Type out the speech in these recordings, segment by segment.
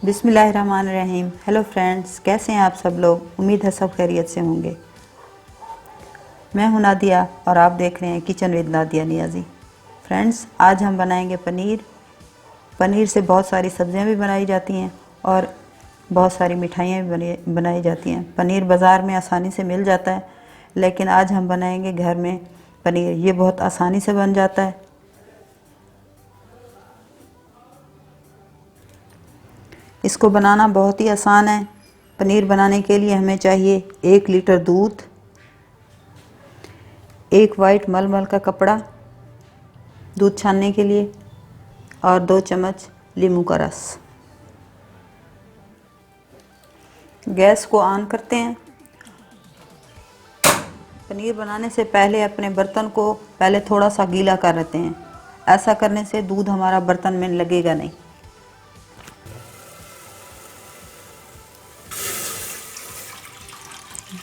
बिस्मिल्लाहिर्रहमानिर्रहीम। Hello friends, कैसे हैं आप सब लोग। उम्मीद है सब खैरियत से होंगे। मैं हूं नादिया और आप देख रहे हैं kitchen with Nadia Niazi. Friends, आज हम बनाएंगे पनीर। पनीर से बहुत सारी सब्जियां भी बनाई जाती हैं और बहुत सारी मिठाइयाँ भी बनाई जाती हैं। पनीर बाज़ार में आसानी से मिल जाता है, लेकिन आज हम बनाएंगे घर में पनीर। ये बहुत आसानी से बन जाता है। इसको बनाना बहुत ही आसान है। पनीर बनाने के लिए हमें चाहिए 1 लीटर दूध, 1 वाइट मलमल का कपड़ा दूध छानने के लिए और 2 चम्मच नींबू का रस। गैस को ऑन करते हैं। पनीर बनाने से पहले अपने बर्तन को पहले थोड़ा सा गीला कर लेते हैं। ऐसा करने से दूध हमारा बर्तन में लगेगा नहीं।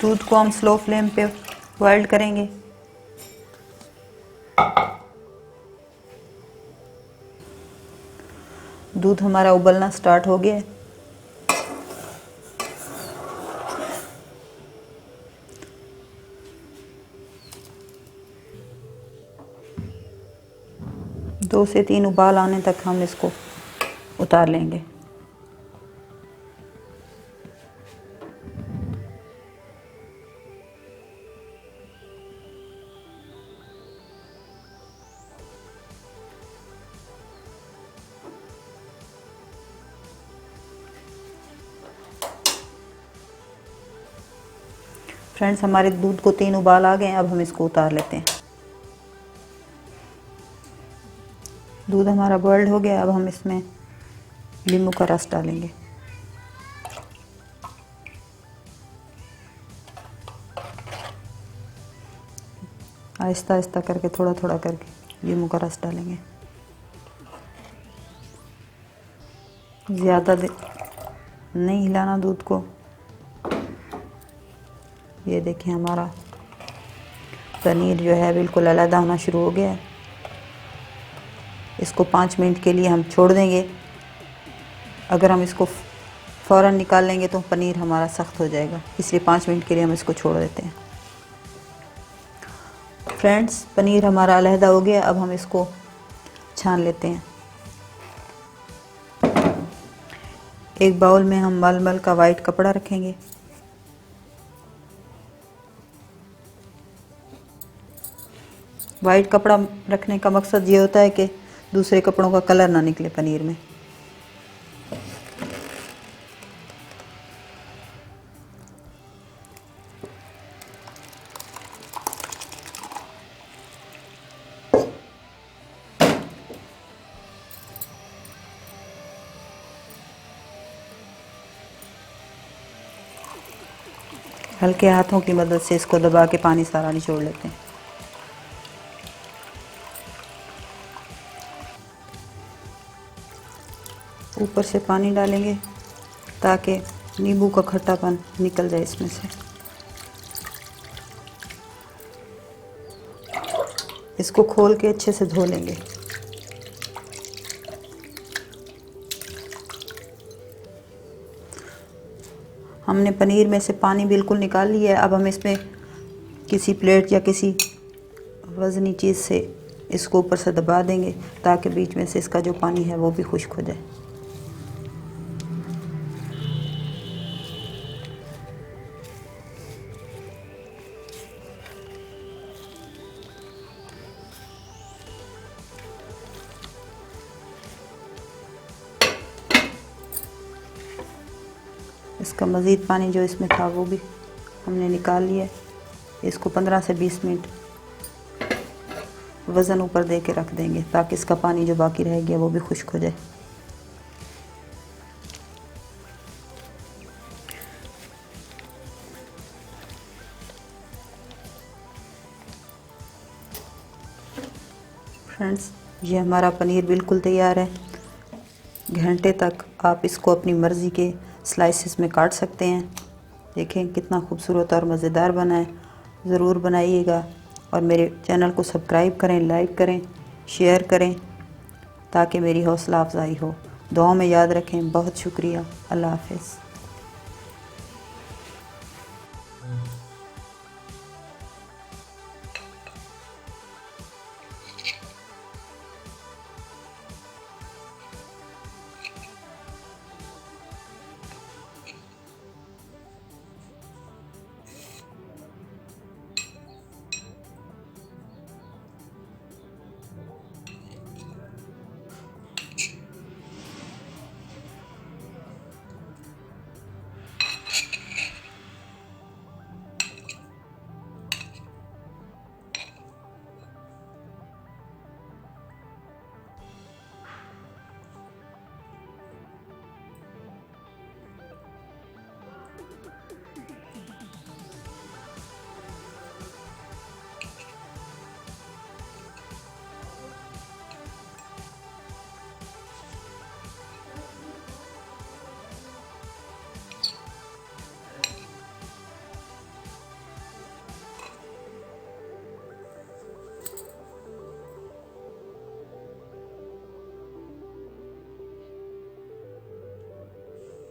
दूध को हम स्लो फ्लेम पे बॉइल्ड करेंगे। दूध हमारा उबलना स्टार्ट हो गया है। दो से 3 उबाल आने तक हम इसको उतार लेंगे। फ्रेंड्स, हमारे दूध को 3 उबाल आ गए। अब हम इसको उतार लेते हैं। दूध हमारा बॉइल्ड हो गया। अब हम इसमें नींबू का रस डालेंगे। आहिस्ता आहिस्ता करके थोड़ा थोड़ा करके नींबू का रस डालेंगे। ज़्यादा नहीं हिलाना दूध को। ये देखिए, हमारा पनीर जो है बिल्कुल अलग होना शुरू हो गया है। इसको 5 मिनट के लिए हम छोड़ देंगे। अगर हम इसको फ़ौरन निकाल लेंगे तो पनीर हमारा सख्त हो जाएगा, इसलिए 5 मिनट के लिए हम इसको छोड़ देते हैं। फ्रेंड्स, पनीर हमारा अलहदा हो गया। अब हम इसको छान लेते हैं। एक बाउल में हम मलमल का वाइट कपड़ा रखेंगे। वाइट कपड़ा रखने का मकसद ये होता है कि दूसरे कपड़ों का कलर ना निकले पनीर में। हल्के हाथों की मदद से इसको दबा के पानी सारा निचोड़ लेते हैं। ऊपर से पानी डालेंगे ताकि नींबू का खट्टापन निकल जाए इसमें से। इसको खोल के अच्छे से धो लेंगे। हमने पनीर में से पानी बिल्कुल निकाल लिया है। अब हम इसमें किसी प्लेट या किसी वज़नी चीज़ से इसको ऊपर से दबा देंगे ताकि बीच में से इसका जो पानी है वो भी खुश्क हो जाए। इसका मज़ीद पानी जो इसमें था वो भी हमने निकाल लिया। इसको 15 से 20 मिनट वज़न ऊपर दे के रख देंगे ताकि इसका पानी जो बाकी रह गया वो भी खुश्क हो जाए। फ्रेंड्स, ये हमारा पनीर बिल्कुल तैयार है। घंटे तक आप इसको अपनी मर्ज़ी के स्लाइसेस में काट सकते हैं। देखें कितना खूबसूरत और मज़ेदार बना है। ज़रूर बनाइएगा और मेरे चैनल को सब्सक्राइब करें, लाइक करें, शेयर करें ताकि मेरी हौसला अफजाई हो। दुआओं में याद रखें। बहुत शुक्रिया। अल्लाह हाफ़िज़।